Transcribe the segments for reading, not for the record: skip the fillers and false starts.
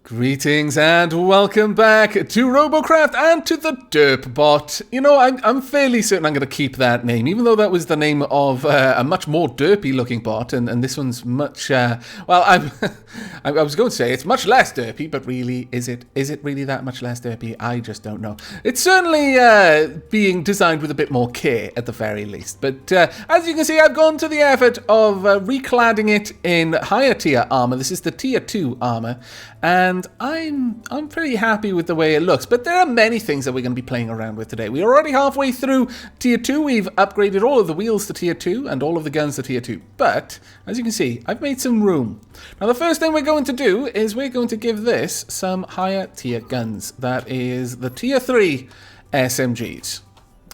Greetings and welcome back to Robocraft and to the Derp Bot. You know, I'm fairly certain I'm going to keep that name, even though that was the name of a much more derpy looking bot, and this one's much, well, I was going to say it's much less derpy, but really, is it really that much less derpy? I just don't know. It's certainly being designed with a bit more care at the very least, but as you can see, I've gone to the effort of recladding it in higher tier armor. This is the tier 2 armor, and I'm pretty happy with the way it looks, but there are many things that we're going to be playing around with today. We're already halfway through tier 2. We've upgraded all of the wheels to tier 2 and all of the guns to tier 2. But, as you can see, I've made some room. Now, the first thing we're going to do is we're going to give this some higher tier guns. That is the tier 3 SMGs.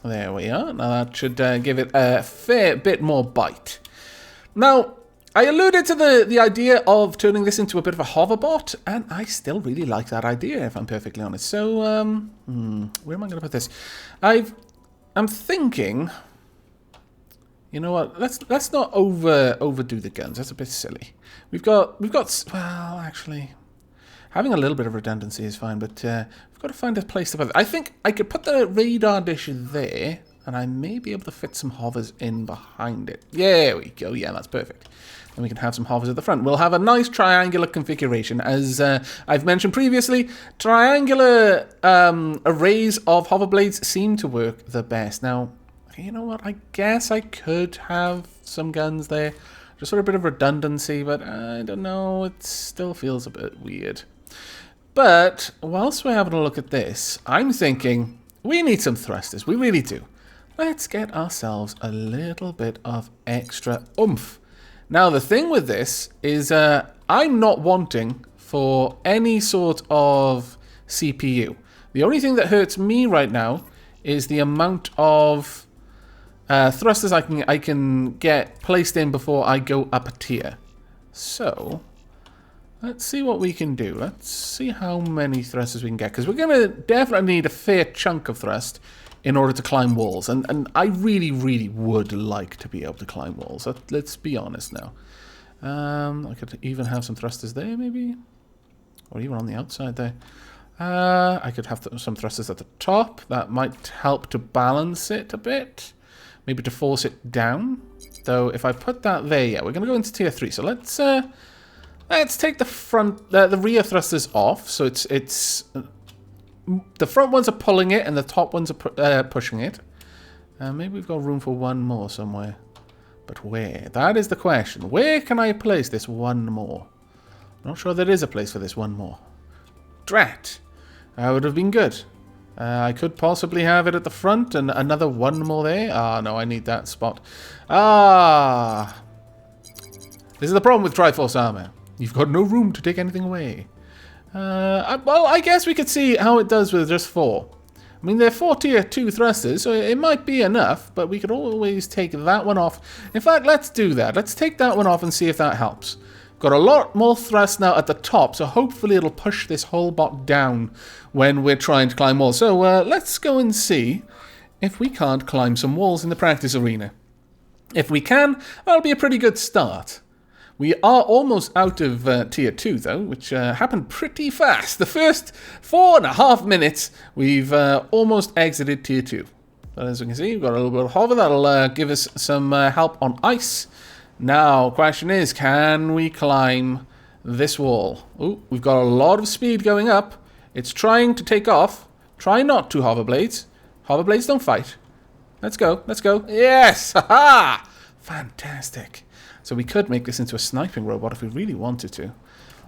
There we are. Now, that should give it a fair bit more bite. Now, I alluded to the idea of turning this into a bit of a hover bot, and I still really like that idea, if I'm perfectly honest. So, where am I going to put this? I'm thinking, you know what? Let's not overdo the guns. That's a bit silly. We've got. Well, actually, having a little bit of redundancy is fine, but we've got to find a place to put it. I think I could put the radar dish there, and I may be able to fit some hovers in behind it. There we go. Yeah, that's perfect. And we can have some hovers at the front. We'll have a nice triangular configuration. As I've mentioned previously, triangular arrays of hover blades seem to work the best. Now, you know what? I guess I could have some guns there. Just sort of a bit of redundancy, but I don't know. It still feels a bit weird. But whilst we're having a look at this, I'm thinking we need some thrusters. We really do. Let's get ourselves a little bit of extra oomph. Now, the thing with this is I'm not wanting for any sort of CPU. The only thing that hurts me right now is the amount of thrusters I can get placed in before I go up a tier. So, let's see what we can do. Let's see how many thrusters we can get, because we're going to definitely need a fair chunk of thrust in order to climb walls. And I really, really would like to be able to climb walls. Let's be honest now. I could even have some thrusters there, maybe. Or even on the outside there. I could have some thrusters at the top. That might help to balance it a bit. Maybe to force it down. Though, if I put that there, yeah, we're going to go into tier 3. So let's take the rear thrusters off. So it's the front ones are pulling it, and the top ones are pushing it. Maybe we've got room for one more somewhere. But where? That is the question. Where can I place this one more? I'm not sure there is a place for this one more. Drat. That would have been good. I could possibly have it at the front, and another one more there. Ah, no, I need that spot. Ah. This is the problem with Triforce armor. You've got no room to take anything away. Well, I guess we could see how it does with just 4. I mean, they're 4 tier 2 thrusters, so it might be enough, but we could always take that one off. In fact, let's do that. Let's take that one off and see if that helps. Got a lot more thrust now at the top, so hopefully it'll push this whole bot down when we're trying to climb walls. So let's go and see if we can't climb some walls in the practice arena. If we can, that'll be a pretty good start. We are almost out of tier 2, though, which happened pretty fast. The first 4.5 minutes, we've almost exited tier 2. But as you can see, we've got a little bit of hover. That'll give us some help on ice. Now, question is, can we climb this wall? Ooh, we've got a lot of speed going up. It's trying to take off. Try not to, hoverblades. Hoverblades don't fight. Let's go. Let's go. Yes! Ha-ha! Fantastic. So we could make this into a sniping robot if we really wanted to.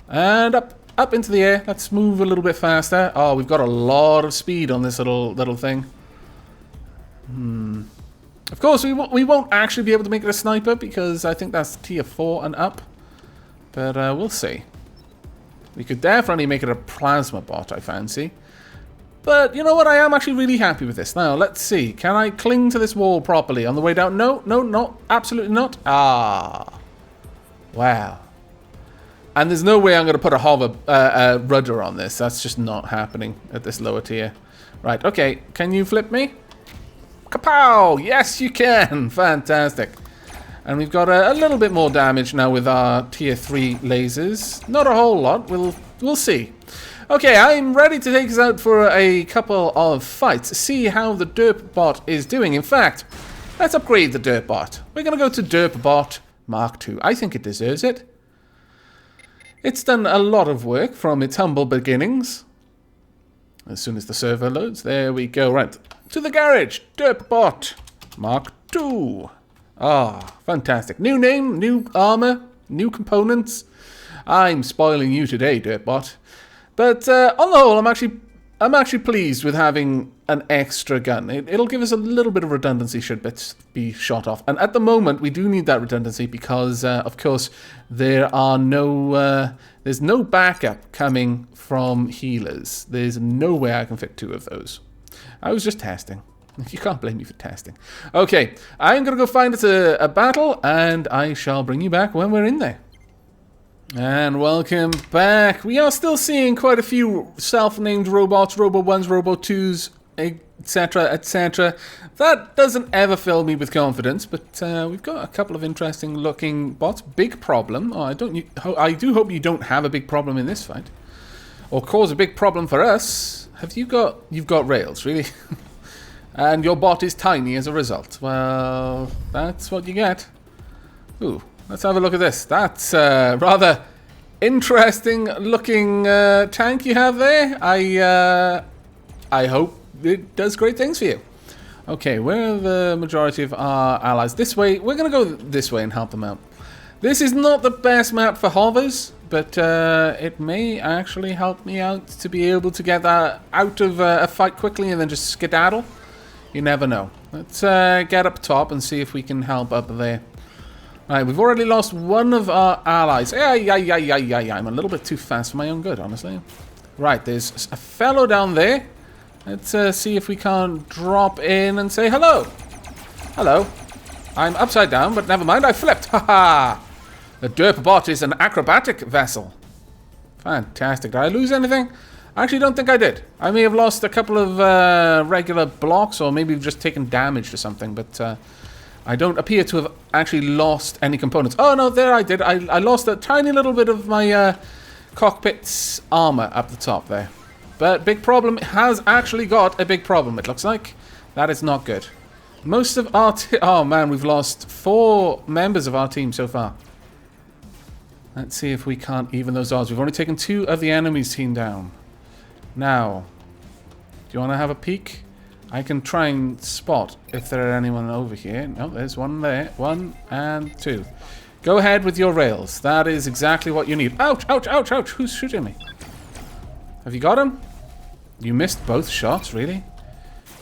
And up into the air. Let's move a little bit faster. Oh, we've got a lot of speed on this little thing. Of course, we won't actually be able to make it a sniper because I think that's tier 4 and up. But we'll see. We could definitely make it a plasma bot, I fancy. But you know what? I am actually really happy with this. Now, let's see. Can I cling to this wall properly on the way down? No, absolutely not. Ah. Wow. And there's no way I'm going to put a hover rudder on this. That's just not happening at this lower tier. Right, okay. Can you flip me? Kapow! Yes, you can. Fantastic. And we've got a little bit more damage now with our tier 3 lasers. Not a whole lot. We'll see. Okay, I'm ready to take us out for a couple of fights. See how the Derp Bot is doing. In fact, let's upgrade the Derp Bot. We're going to go to Derp Bot Mark II. I think it deserves it. It's done a lot of work from its humble beginnings. As soon as the server loads, there we go. Right, to the garage. Derp Bot Mark II. Ah, fantastic. New name, new armor, new components. I'm spoiling you today, Derp Bot. But on the whole, I'm actually pleased with having an extra gun. It'll give us a little bit of redundancy should bits be shot off. And at the moment, we do need that redundancy because, of course, there's no backup coming from healers. There's no way I can fit 2 of those. I was just testing. You can't blame me for testing. Okay, I'm going to go find us a battle, and I shall bring you back when we're in there. And welcome back. We are still seeing quite a few self-named robots, Robo-1s, Robo-2s, etc., etc. That doesn't ever fill me with confidence, but we've got a couple of interesting looking bots. Big problem. Oh, I do hope you don't have a big problem in this fight. Or cause a big problem for us. You've got rails, really? And your bot is tiny as a result. Well, that's what you get. Ooh. Let's have a look at this. That's a rather interesting looking tank you have there. I hope it does great things for you. Okay, where are the majority of our allies? This way. We're going to go this way and help them out. This is not the best map for hovers, but it may actually help me out to be able to get that out of a fight quickly and then just skedaddle. You never know. Let's get up top and see if we can help up there. Right, we've already lost one of our allies. I'm a little bit too fast for my own good, honestly. Right, there's a fellow down there. Let's see if we can't drop in and say hello. Hello. I'm upside down, but never mind, I flipped. Haha. The Derp Bot is an acrobatic vessel. Fantastic. Did I lose anything? I actually don't think I did. I may have lost a couple of regular blocks, or maybe just taken damage to something, but I don't appear to have actually lost any components. Oh, no, there I did. I lost a tiny little bit of my cockpit's armor up the top there. But big problem has actually got a big problem, it looks like. That is not good. Most of our... Oh, man, we've lost 4 members of our team so far. Let's see if we can't even those odds. We've only taken 2 of the enemy's team down. Now, do you want to have a peek? I can try and spot if there are anyone over here. No, there's one there. 1 and 2. Go ahead with your rails. That is exactly what you need. Ouch, ouch, ouch, ouch. Who's shooting me? Have you got him? You missed both shots, really?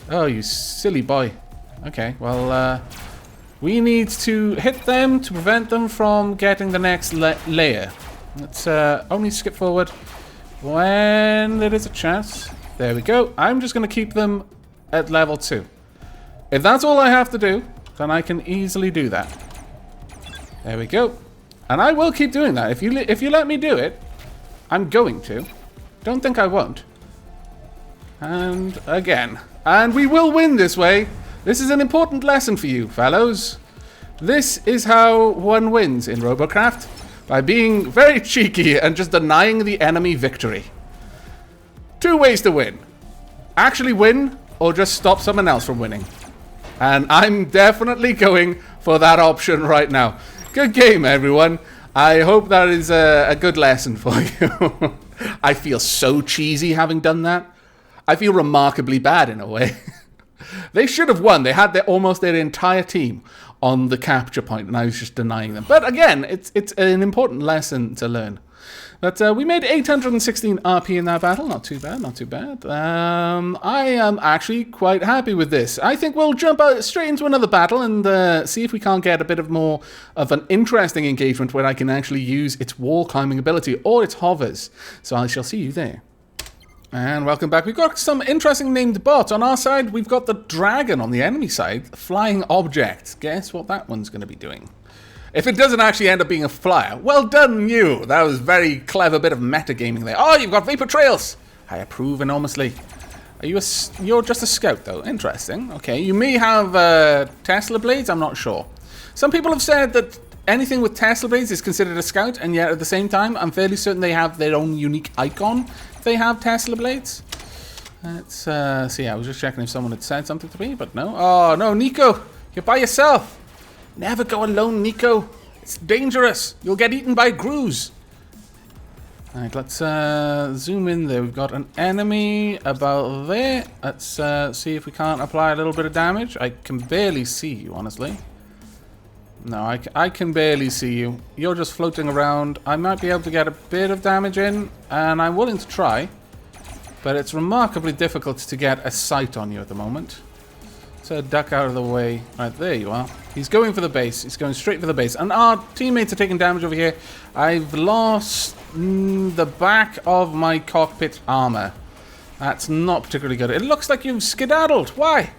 Oh, you silly boy. Okay, well, we need to hit them to prevent them from getting the next layer. Let's only skip forward when there is a chance. There we go. I'm just going to keep them at level 2. If that's all I have to do, then I can easily do that. There we go. And I will keep doing that. If you let me do it, I'm going to. Don't think I won't. And again. And we will win this way. This is an important lesson for you, fellows. This is how one wins in Robocraft. By being very cheeky and just denying the enemy victory. 2 ways to win. Actually win, or just stop someone else from winning. And I'm definitely going for that option right now. Good game, everyone. I hope that is a good lesson for you. I feel so cheesy having done that. I feel remarkably bad in a way. They should have won. They had almost their entire team on the capture point, and I was just denying them. But again, it's an important lesson to learn. But we made 816 RP in that battle. Not too bad, not too bad. I am actually quite happy with this. I think we'll jump straight into another battle and see if we can't get a bit of more of an interesting engagement where I can actually use its wall climbing ability or its hovers. So I shall see you there. And welcome back. We've got some interesting named bots. On our side, we've got the dragon. On the enemy side, flying object. Guess what that one's going to be doing? If it doesn't actually end up being a flyer, well done you. That was a very clever bit of metagaming there. Oh, you've got vapor trails. I approve enormously. You're just a scout, though. Interesting. Okay, you may have Tesla blades. I'm not sure. Some people have said that anything with Tesla blades is considered a scout, and yet at the same time, I'm fairly certain they have their own unique icon. They have Tesla blades. Let's see. I was just checking if someone had said something to me, but no. Oh, no, Nico. You're by yourself. Never go alone, Nico. It's dangerous. You'll get eaten by Grooze. Alright, let's zoom in there. We've got an enemy about there. Let's see if we can't apply a little bit of damage. I can barely see you, honestly. No, I can barely see you. You're just floating around. I might be able to get a bit of damage in, and I'm willing to try. But it's remarkably difficult to get a sight on you at the moment. So duck out of the way. Right, there you are. He's going for the base. He's going straight for the base. And our teammates are taking damage over here. I've lost the back of my cockpit armor. That's not particularly good. It looks like you've skedaddled. Why?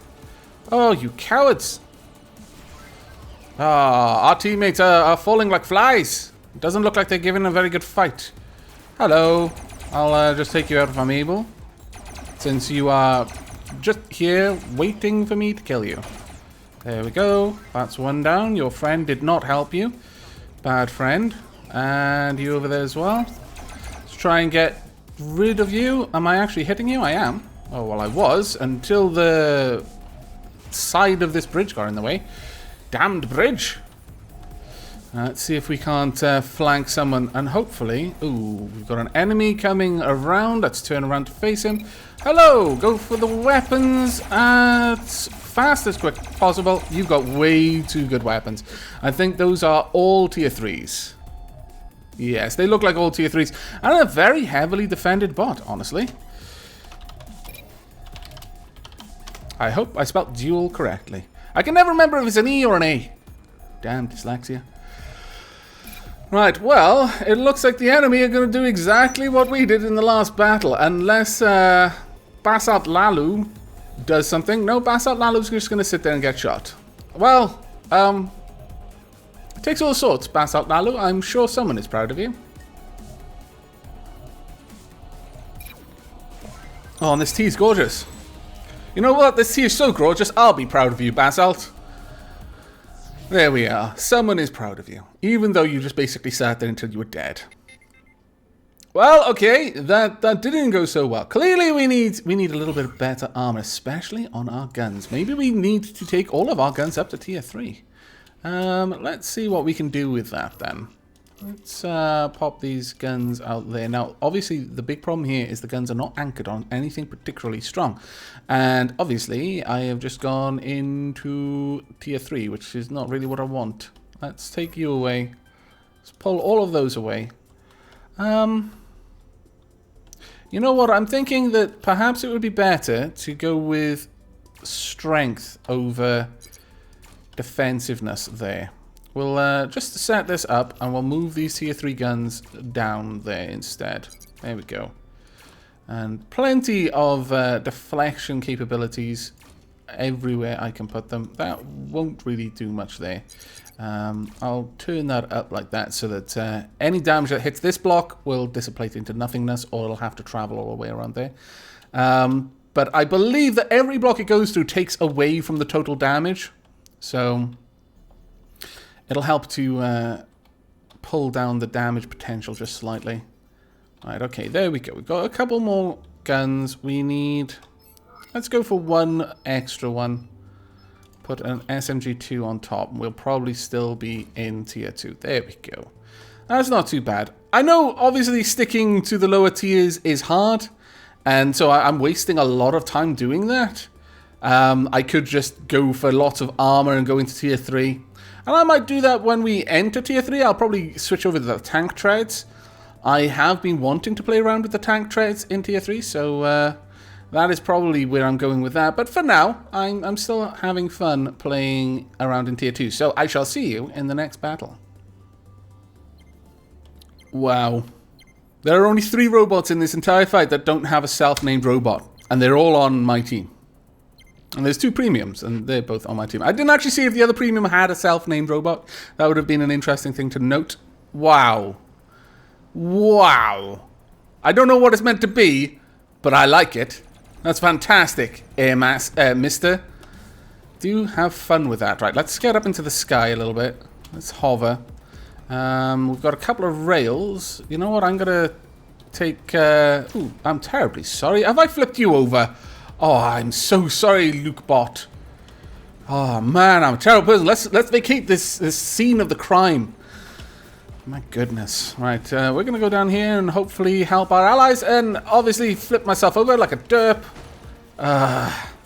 Oh, you cowards. Ah, our teammates are falling like flies. It doesn't look like they're giving a very good fight. Hello. I'll just take you out if I'm able. Since you are just here waiting for me to kill you. There we go. That's one down. Your friend did not help you. Bad friend. And you over there as well. Let's try and get rid of you. Am I actually hitting you? I am. Oh, well, I was until the side of this bridge got in the way. Damned bridge. Let's see if we can't flank someone. And hopefully... Ooh, we've got an enemy coming around. Let's turn around to face him. Hello! Go for the weapons as fast as quick possible. You've got way too good weapons. I think those are all tier 3s. Yes, they look like all tier 3s. And a very heavily defended bot, honestly. I hope I spelled duel correctly. I can never remember if it's an E or an A. Damn dyslexia. Right, well, it looks like the enemy are going to do exactly what we did in the last battle. Unless Basalt Lalu does something. No, Basalt Lalu's just going to sit there and get shot. Well, it takes all sorts, Basalt Lalu. I'm sure someone is proud of you. Oh, and this tea is gorgeous. You know what? This tea is so gorgeous, I'll be proud of you, Basalt. There we are. Someone is proud of you. Even though you just basically sat there until you were dead. Well, okay. That didn't go so well. Clearly we need a little bit better armor, especially on our guns. Maybe we need to take all of our guns up to tier 3. Let's see what we can do with that then. Let's pop these guns out there. Now, obviously, the big problem here is the guns are not anchored on anything particularly strong. And obviously, I have just gone into tier 3, which is not really what I want. Let's take you away. Let's pull all of those away. You know what? I'm thinking that perhaps it would be better to go with strength over defensiveness there. We'll just set this up and we'll move these tier 3 guns down there instead. There we go. And plenty of deflection capabilities everywhere I can put them. That won't really do much there. I'll turn that up like that so that any damage that hits this block will dissipate into nothingness, or it'll have to travel all the way around there. But I believe that every block it goes through takes away from the total damage. So it'll help to pull down the damage potential just slightly. Right, okay, there we go. We've got a couple more guns. We need... Let's go for one extra one. Put an SMG2 on top. We'll probably still be in tier 2. There we go. That's not too bad. I know, obviously, sticking to the lower tiers is hard. And so I'm wasting a lot of time doing that. I could just go for lots of armor and go into tier 3. And I might do that when we enter tier 3. I'll probably switch over to the tank treads. I have been wanting to play around with the tank treads in tier 3, so that is probably where I'm going with that. But for now, I'm still having fun playing around in tier 2. So I shall see you in the next battle. Wow. There are only 3 robots in this entire fight that don't have a self-named robot. And they're all on my team. And there's 2 premiums, and they're both on my team. I didn't actually see if the other premium had a self-named robot. That would have been an interesting thing to note. Wow. Wow. I don't know what it's meant to be, but I like it. That's fantastic, mister. do have fun with that. Right, let's get up into the sky a little bit. Let's hover. We've got a couple of rails. You know what? I'm going to take... ooh, I'm terribly sorry. Have I flipped you over? Oh, I'm so sorry, Luke Bot. Oh, man, I'm a terrible person. Let's vacate this scene of the crime. My goodness. Right, we're going to go down here and hopefully help our allies and obviously flip myself over like a derp.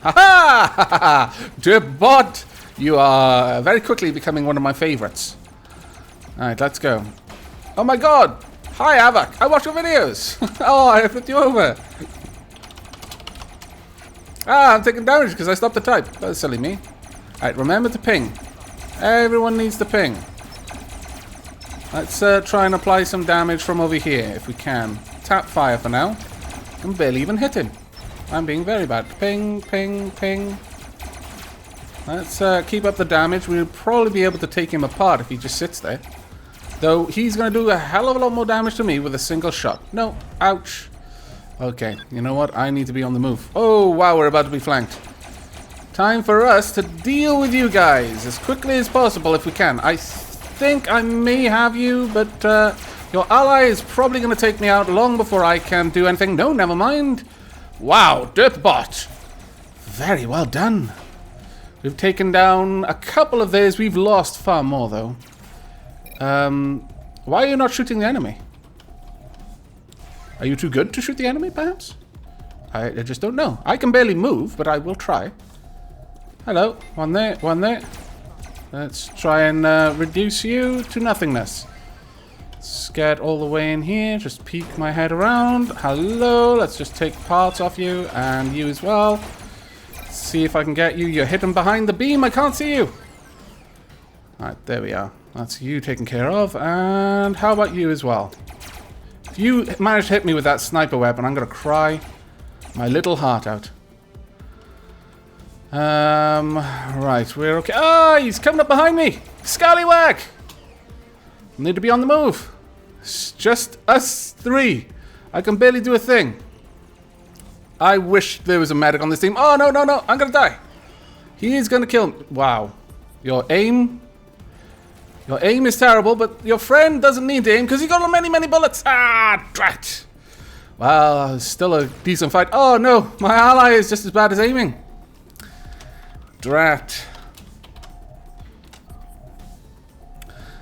Ha-ha! Derp Bot, you are very quickly becoming one of my favorites. Alright, let's go. Oh my god! Hi, Avak! I watch your videos! Oh, I flipped you over! Ah, I'm taking damage because I stopped the type. That's silly me. Alright, remember to ping. Everyone needs to ping. Let's try and apply some damage from over here, if we can. Tap fire for now. I can barely even hit him. I'm being very bad. Ping, ping, ping. Let's keep up the damage. We'll probably be able to take him apart if he just sits there. Though, he's going to do a hell of a lot more damage to me with a single shot. No, ouch. Okay, you know what? I need to be on the move. Oh, wow, we're about to be flanked. Time for us to deal with you guys as quickly as possible if we can. I think I may have you, but your ally is probably going to take me out long before I can do anything. No, never mind. Wow, Derp Bot. Very well done. We've taken down a couple of theirs. We've lost far more, though. Why are you not shooting the enemy? Are you too good to shoot the enemy, perhaps? I just don't know. I can barely move, but I will try. Hello. One there, one there. Let's try and reduce you to nothingness. Let's get all the way in here. Just peek my head around. Hello. Let's just take parts off you and you as well. Let's see if I can get you. You're hidden behind the beam. I can't see you. Alright, there we are. That's you taken care of. And how about you as well? If you manage to hit me with that sniper weapon, I'm going to cry my little heart out. Right, we're okay. Ah, he's coming up behind me! Scallywag! Need to be on the move. It's just us three. I can barely do a thing. I wish there was a medic on this team. Oh, no, no, no. I'm gonna die. He is gonna kill me. Wow. Your aim is terrible, but your friend doesn't need to aim because he got many, many bullets. Ah, drat. Well, still a decent fight. Oh, no. My ally is just as bad as aiming. Drat.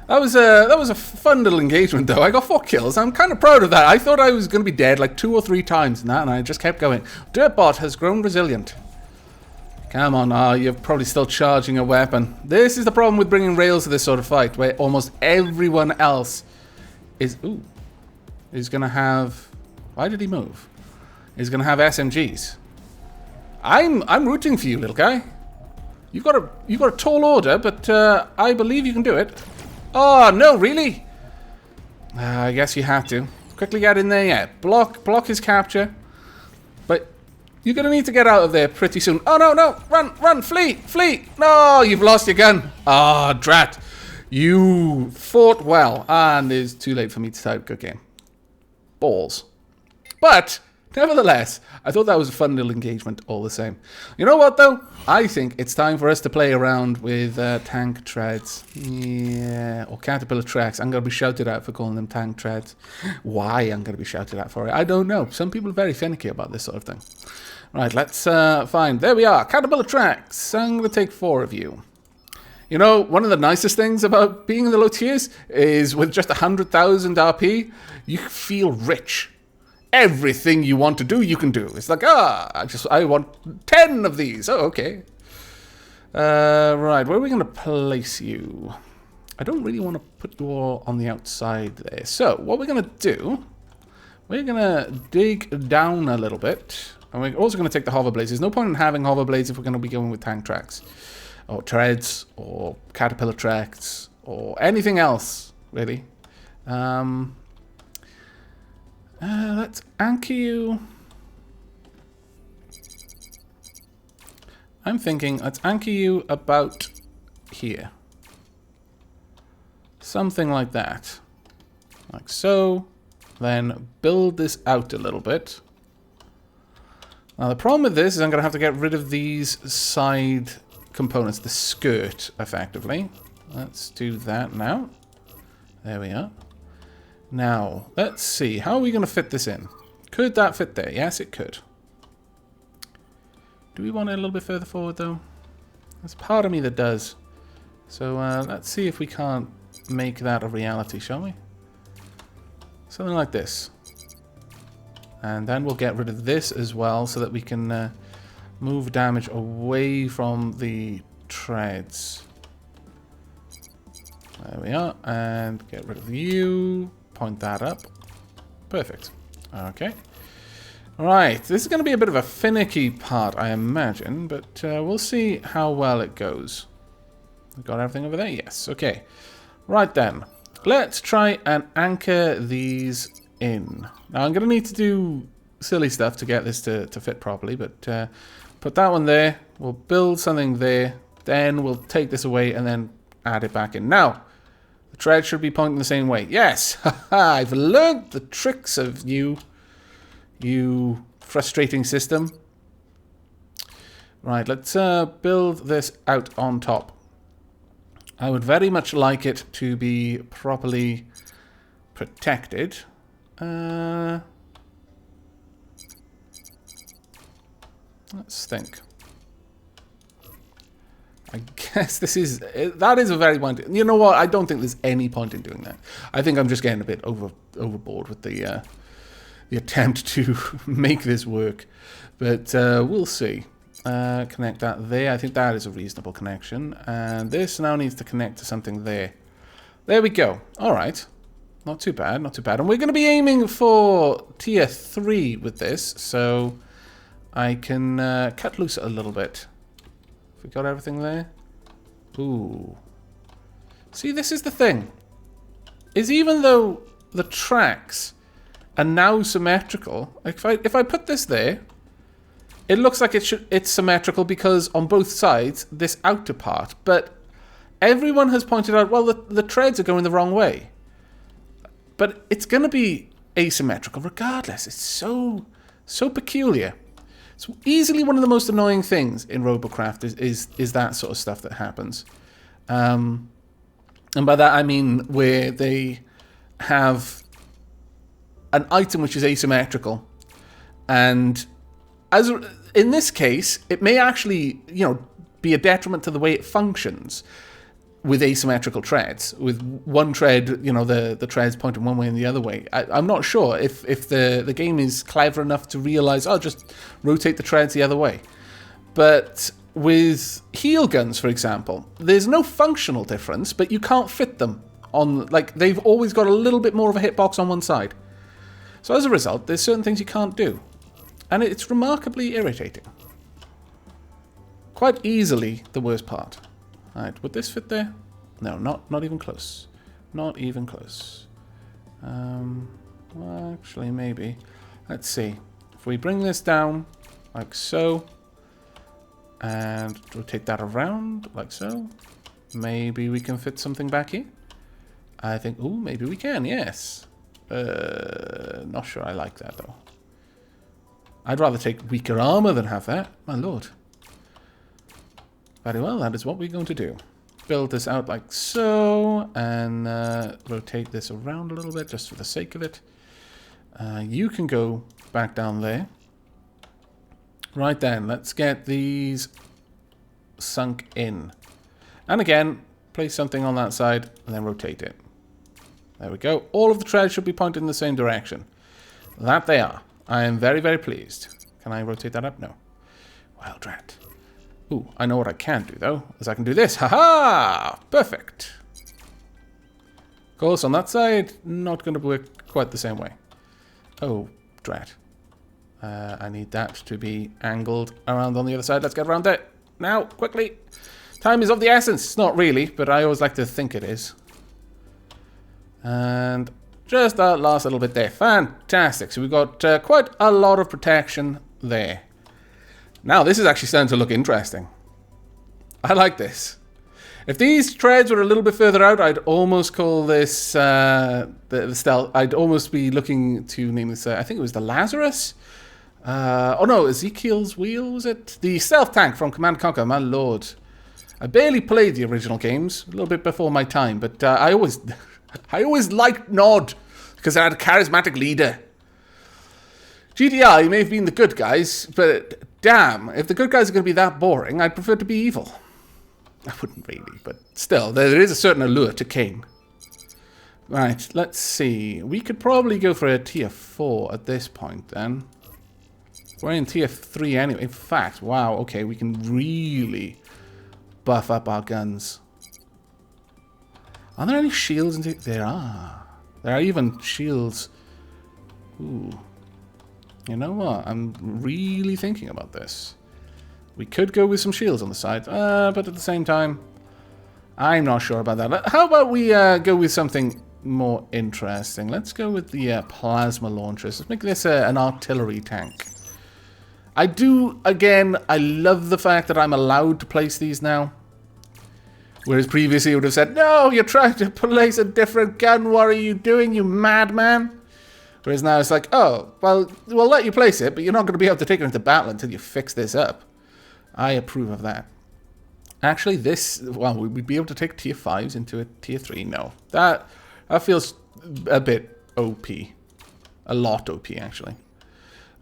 That was a fun little engagement, though. I got 4 kills. I'm kind of proud of that. I thought I was going to be dead like 2 or 3 times in that, and I just kept going. Derp Bot has grown resilient. Come on, you're probably still charging a weapon. This is the problem with bringing rails to this sort of fight, where almost everyone else is going to have... Why did he move? Is going to have SMGs. I'm rooting for you, little guy. You've got a tall order, but I believe you can do it. Oh, no, really? I guess you have to. Quickly get in there, yeah. Block his capture. But you're going to need to get out of there pretty soon. Oh, no, no. Run, flee. No, you've lost your gun. Ah, drat. You fought well. And it's too late for me to start a good game. Balls. But... nevertheless, I thought that was a fun little engagement all the same. You know what, though? I think it's time for us to play around with tank treads. Yeah, or caterpillar tracks. I'm going to be shouted at for calling them tank treads. Why I'm going to be shouted at for it, I don't know. Some people are very finicky about this sort of thing. Right, let's find... There we are, caterpillar tracks. I'm going to take 4 of you. You know, one of the nicest things about being in the low tiers is with just 100,000 RP, you feel rich. Everything you want to do, you can do. It's like, I want 10 of these. Oh, okay. Right, where are we going to place you? I don't really want to put you all on the outside there. So, what we're going to do, we're going to dig down a little bit. And we're also going to take the hover blades. There's no point in having hover blades if we're going to be going with tank tracks. Or treads, or caterpillar tracks, or anything else, really. Let's anchor you. I'm thinking let's anchor you about here. Something like that. Like so. Then build this out a little bit. Now the problem with this is I'm going to have to get rid of these side components, the skirt, effectively. Let's do that now. There we are. Now, let's see. How are we going to fit this in? Could that fit there? Yes, it could. Do we want it a little bit further forward, though? There's part of me that does. So, let's see if we can't make that a reality, shall we? Something like this. And then we'll get rid of this as well, so that we can move damage away from the treads. There we are. And get rid of you. Point that up. Perfect. Okay. Right. This is going to be a bit of a finicky part, I imagine. But we'll see how well it goes. Got everything over there? Yes. Okay. Right then. Let's try and anchor these in. Now, I'm going to need to do silly stuff to get this to fit properly. But put that one there. We'll build something there. Then we'll take this away and then add it back in. Now, the tread should be pointing the same way. Yes! I've learned the tricks of you frustrating system. Right, let's build this out on top. I would very much like it to be properly protected. Let's think. I guess that is a very point. You know what? I don't think there's any point in doing that. I think I'm just getting a bit overboard with the attempt to make this work. But we'll see. Connect that there. I think that is a reasonable connection. And this now needs to connect to something there. There we go. All right. Not too bad, not too bad. And we're going to be aiming for tier 3 with this. So I can cut loose a little bit. Have we got everything there? Ooh. See, this is the thing. Is even though the tracks are now symmetrical, if I put this there, it looks like it's symmetrical because on both sides, this outer part. But everyone has pointed out, well, the treads are going the wrong way. But it's going to be asymmetrical regardless. It's so peculiar. It's easily one of the most annoying things in Robocraft is that sort of stuff that happens. And by that I mean where they have an item which is asymmetrical. And as in this case, it may actually, be a detriment to the way it functions with asymmetrical treads. With one tread, the treads pointing one way and the other way. I'm not sure if the game is clever enough to realize, oh, just rotate the treads the other way. But with heal guns, for example, there's no functional difference, but you can't fit them on, they've always got a little bit more of a hitbox on one side. So as a result, there's certain things you can't do. And it's remarkably irritating. Quite easily the worst part. Alright, would this fit there? No, not even close. Not even close. Well, actually, maybe. Let's see. If we bring this down, like so, and rotate that around, like so, maybe we can fit something back here? I think, ooh, maybe we can, yes. Not sure I like that, though. I'd rather take weaker armor than have that. My lord. Very well, that is what we're going to do. Build this out like so, and rotate this around a little bit just for the sake of it. You can go back down there. Right then, let's get these sunk in. And again, place something on that side, and then rotate it. There we go. All of the treads should be pointed in the same direction. That they are. I am very, very pleased. Can I rotate that up? No. Well, drat. Ooh, I know what I can do, though, is I can do this. Ha-ha! Perfect. Of course, on that side, not going to work quite the same way. Oh, drat. I need that to be angled around on the other side. Let's get around there. Now, quickly. Time is of the essence. It's not really, but I always like to think it is. And just that last little bit there. Fantastic. So we've got quite a lot of protection there. Now, this is actually starting to look interesting. I like this. If these treads were a little bit further out, I'd almost call this the stealth. I'd almost be looking to name this, I think it was the Lazarus? Oh no, Ezekiel's Wheel, was it? The stealth tank from Command & Conquer, my lord. I barely played the original games, a little bit before my time, but I always liked Nod because I had a charismatic leader. GDI may have been the good guys, but damn, if the good guys are going to be that boring, I'd prefer to be evil. I wouldn't really, but still, there is a certain allure to Kane. Right, let's see. We could probably go for a tier 4 at this point, then. We're in tier 3 anyway. In fact, wow, okay, we can really buff up our guns. Are there any shields? There are. There are even shields. Ooh. You know what? I'm really thinking about this. We could go with some shields on the side, but at the same time, I'm not sure about that. How about we go with something more interesting? Let's go with the plasma launchers. Let's make this an artillery tank. I love the fact that I'm allowed to place these now. Whereas previously you would have said, no, you're trying to place a different gun. What are you doing, you madman? Whereas now it's like, oh, well, we'll let you place it, but you're not going to be able to take it into battle until you fix this up. I approve of that. Actually, we'd be able to take tier 5s into a tier 3. No, that feels a bit OP. A lot OP, actually.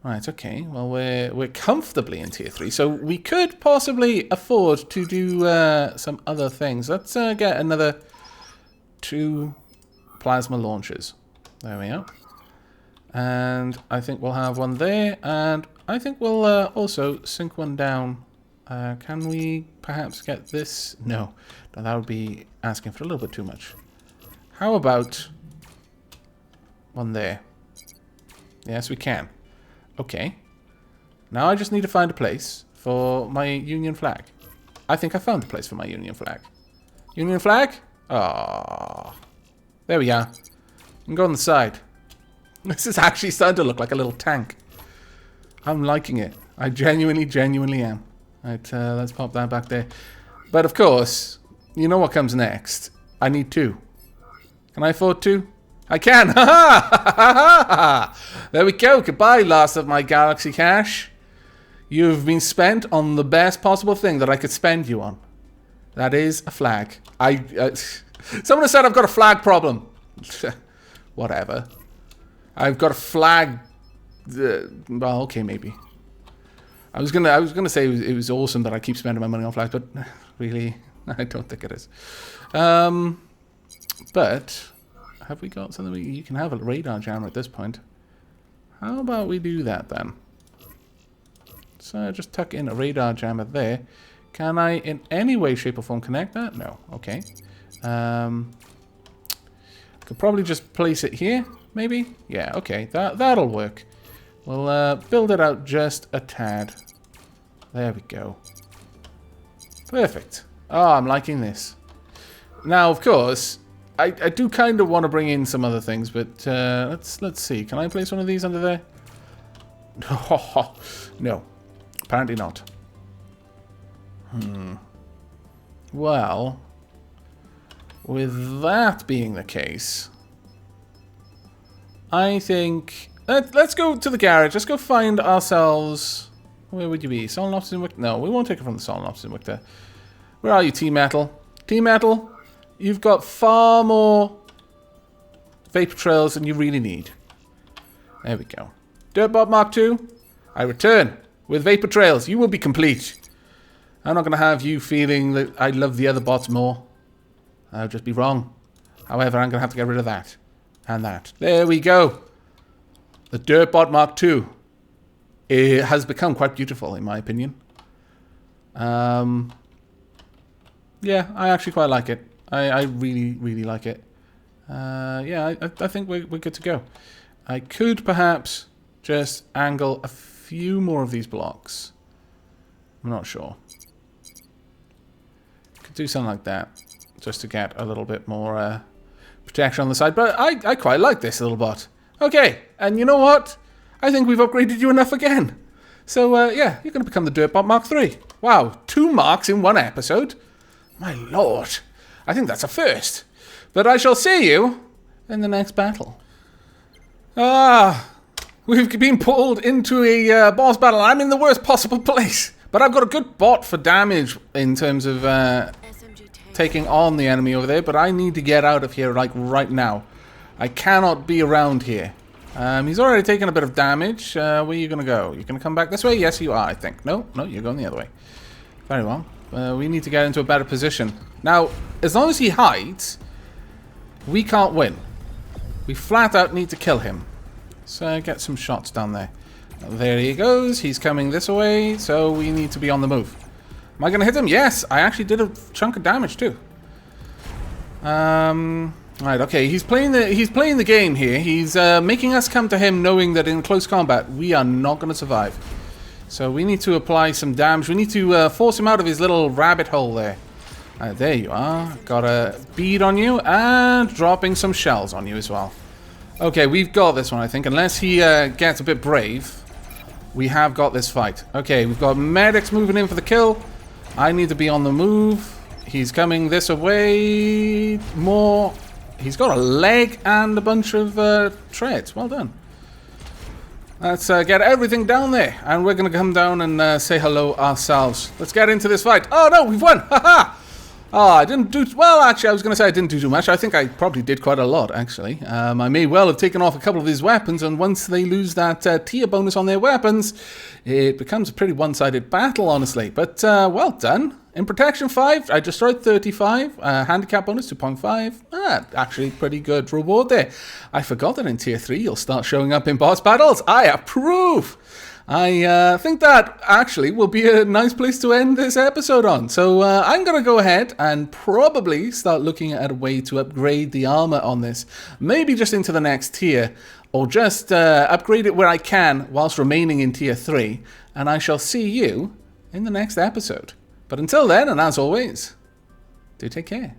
Right, okay. Well, we're comfortably in tier 3, so we could possibly afford to do some other things. Let's get another 2 plasma launchers. There we are. And I think we'll have one there, and I think we'll also sink one down. Can we perhaps get this? No, that would be asking for a little bit too much. How about one there? Yes, we can. Okay. Now I just need to find a place for my Union flag. I think I found a place for my Union flag. Union flag? Ah, there we are. You can go on the side. This is actually starting to look like a little tank. I'm liking it. I genuinely am. Right, let's pop that back there. But of course, you know what comes next. I need 2. Can I afford 2? I can! Ha ha! There we go. Goodbye, last of my galaxy cash. You've been spent on the best possible thing that I could spend you on. That is a flag. Someone said I've got a flag problem. Whatever. I've got a flag. Well, okay, maybe. I was gonna say it was awesome that I keep spending my money on flags, but really, I don't think it is. But have we got something? You can have a radar jammer at this point. How about we do that then? So just tuck in a radar jammer there. Can I, in any way, shape, or form, connect that? No. Okay. Could probably just place it here. Maybe? Yeah, okay. That'll work. We'll build it out just a tad. There we go. Perfect. Oh, I'm liking this. Now, of course, I do kind of want to bring in some other things, but let's see. Can I place one of these under there? No. Apparently not. Well, with that being the case, I think let's go to the garage. Let's go find ourselves. Where would you be? Solnofs in Wictor? No, we won't take it from the Solnofs in Wictor. Where are you, T-Metal? T-Metal, you've got far more vapor trails than you really need. There we go. Derp Bot Mark II, I return with vapor trails. You will be complete. I'm not going to have you feeling that I love the other bots more. That would just be wrong. However, I'm going to have to get rid of that. And that. There we go. The Derp Bot Mark II. It has become quite beautiful, in my opinion. Yeah, I actually quite like it. I really like it. Yeah, I think we're good to go. I could perhaps just angle a few more of these blocks. I'm not sure. Could do something like that, just to get a little bit more protection on the side. But I quite like this little bot. Okay, and you know what? I think we've upgraded you enough again. So, yeah, you're going to become the Derp Bot Mark III. Wow, 2 marks in 1 episode. My lord. I think that's a first. But I shall see you in the next battle. Ah, we've been pulled into a boss battle. I'm in the worst possible place. But I've got a good bot for damage in terms of taking on the enemy over there. But I need to get out of here, like, right now. I cannot be around here. He's already taken a bit of damage. Where are you going to go? You're going to come back this way? Yes, you are, I think. No, you're going the other way. Very well. We need to get into a better position. Now, as long as he hides, we can't win. We flat out need to kill him. So get some shots down there. There he goes. He's coming this way, so we need to be on the move. Am I going to hit him? Yes, I actually did a chunk of damage too. Right, okay, he's playing the game here. He's making us come to him knowing that in close combat we are not going to survive. So we need to apply some damage. We need to force him out of his little rabbit hole there. There you are. Got a bead on you and dropping some shells on you as well. Okay, we've got this one, I think. Unless he gets a bit brave, we have got this fight. Okay, we've got medics moving in for the kill. I need to be on the move. He's coming this way more. He's got a leg and a bunch of treads. Well done. Let's get everything down there. And we're going to come down and say hello ourselves. Let's get into this fight. Oh, no, we've won. Ha-ha. Oh, I didn't do... Well, actually, I was going to say I didn't do too much. I think I probably did quite a lot, actually. I may well have taken off a couple of his weapons. And once they lose that tier bonus on their weapons, it becomes a pretty one-sided battle, honestly. But, well done. In Protection 5, I destroyed 35. Handicap bonus 2.5. Actually, pretty good reward there. I forgot that in Tier 3, you'll start showing up in boss battles. I approve. I think that actually will be a nice place to end this episode on. So I'm going to go ahead and probably start looking at a way to upgrade the armor on this. Maybe just into the next tier. Or just upgrade it where I can whilst remaining in Tier 3. And I shall see you in the next episode. But until then, and as always, do take care.